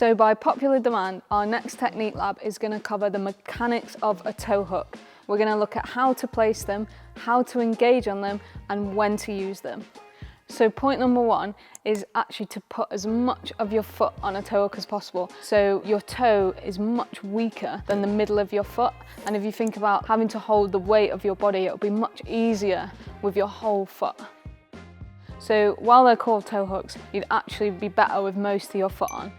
So by popular demand, our next technique lab is going to cover the mechanics of a toe hook. We're going to look at how to place them, how to engage on them, and when to use them. So point number one is actually to put as much of your foot on a toe hook as possible. So your toe is much weaker than the middle of your foot. And if you think about having to hold the weight of your body, it'll be much easier with your whole foot. So while they're called toe hooks, you'd actually be better with most of your foot on.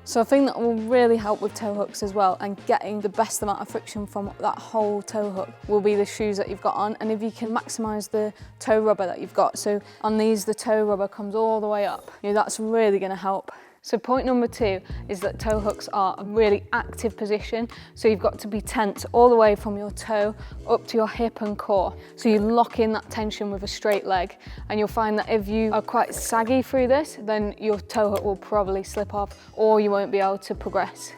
So a thing that will really help with toe hooks as well and getting the best amount of friction from that whole toe hook will be the shoes that you've got on, and if you can maximise the toe rubber that you've got. So on these, the toe rubber comes all the way up. That's really going to help. So point number two is that toe hooks are a really active position. So you've got to be tense all the way from your toe up to your hip and core. So you lock in that tension with a straight leg, and you'll find that if you are quite saggy through this, then your toe hook will probably slip off or you won't be able to progress.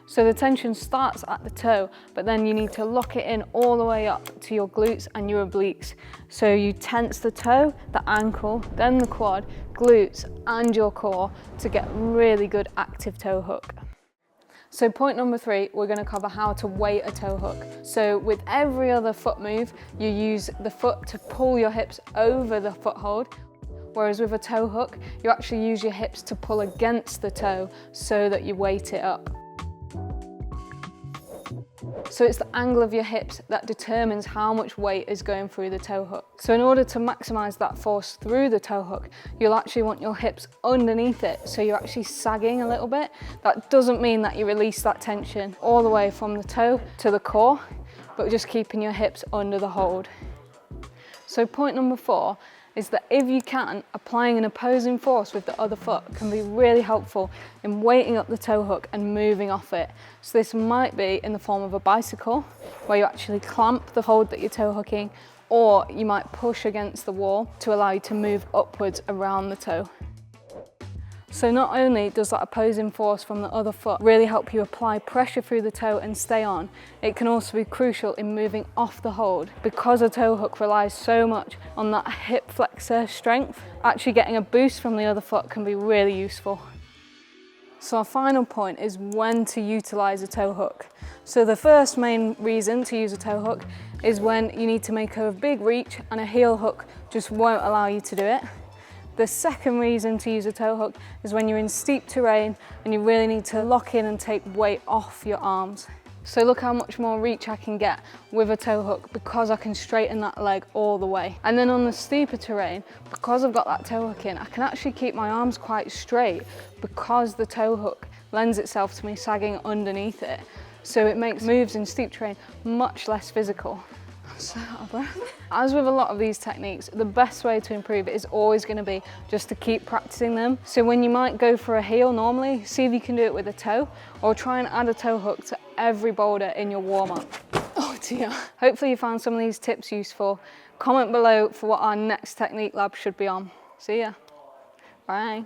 So the tension starts at the toe, but then you need to lock it in all the way up to your glutes and your obliques. So you tense the toe, the ankle, then the quad, glutes and your core to get really good active toe hook. So point number three, we're going to cover how to weight a toe hook. So with every other foot move, you use the foot to pull your hips over the foothold. Whereas with a toe hook, you actually use your hips to pull against the toe so that you weight it up. So it's the angle of your hips that determines how much weight is going through the toe hook. So in order to maximise that force through the toe hook, you'll actually want your hips underneath it, so you're actually sagging a little bit. That doesn't mean that you release that tension all the way from the toe to the core, but just keeping your hips under the hold. So point number four is that if you can, applying an opposing force with the other foot can be really helpful in weighting up the toe hook and moving off it. So this might be in the form of a bicycle, where you actually clamp the hold that you're toe hooking, or you might push against the wall to allow you to move upwards around the toe. So not only does that opposing force from the other foot really help you apply pressure through the toe and stay on, it can also be crucial in moving off the hold. Because a toe hook relies so much on that hip flexor strength, actually getting a boost from the other foot can be really useful. So our final point is when to utilise a toe hook. So the first main reason to use a toe hook is when you need to make a big reach and a heel hook just won't allow you to do it. The second reason to use a toe hook is when you're in steep terrain and you really need to lock in and take weight off your arms. So look how much more reach I can get with a toe hook because I can straighten that leg all the way. And then on the steeper terrain, because I've got that toe hook in, I can actually keep my arms quite straight because the toe hook lends itself to me sagging underneath it. So it makes moves in steep terrain much less physical. So out of breath. As with a lot of these techniques, the best way to improve it is always going to be just to keep practicing them. So when you might go for a heel normally, see if you can do it with a toe, or try and add a toe hook to every boulder in your warm-up. Oh dear. Hopefully you found some of these tips useful. Comment below for what our next technique lab should be on. See ya. Bye.